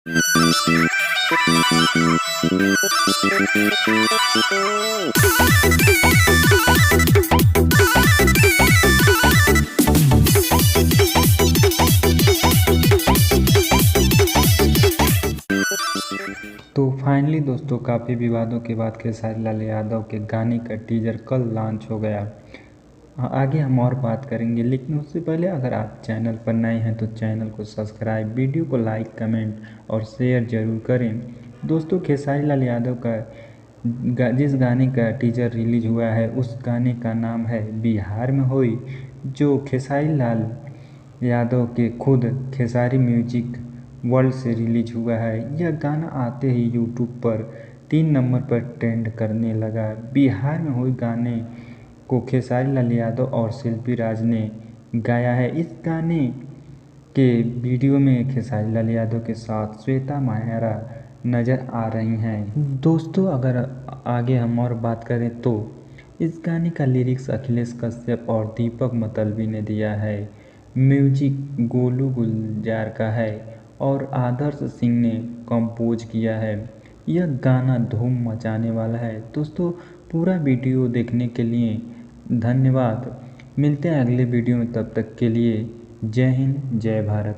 तो फाइनली दोस्तों, काफ़ी विवादों के बाद खेसारी लाल यादव के गाने का टीजर कल लॉन्च हो गया। आगे हम और बात करेंगे, लेकिन उससे पहले अगर आप चैनल पर नए हैं तो चैनल को सब्सक्राइब, वीडियो को लाइक, कमेंट और शेयर ज़रूर करें। दोस्तों, खेसारी लाल यादव का जिस गाने का टीजर रिलीज हुआ है उस गाने का नाम है बिहार में होई, जो खेसारी लाल यादव के खुद खेसारी म्यूजिक वर्ल्ड से रिलीज हुआ है। यह गाना आते ही यूट्यूब पर 3 नंबर पर ट्रेंड करने लगा। बिहार में हुई गाने को खेसारी लाल यादव और शिल्पी राज ने गाया है। इस गाने के वीडियो में खेसारी लाल यादव के साथ श्वेता मायरा नज़र आ रही हैं। दोस्तों, अगर आगे हम और बात करें तो इस गाने का लिरिक्स अखिलेश कश्यप और दीपक मतलबी ने दिया है। म्यूजिक गोलू गुलजार का है और आदर्श सिंह ने कंपोज किया है। यह गाना धूम मचाने वाला है। दोस्तों, पूरा वीडियो देखने के लिए धन्यवाद। मिलते हैं अगले वीडियो में, तब तक के लिए जय हिंद, जय भारत।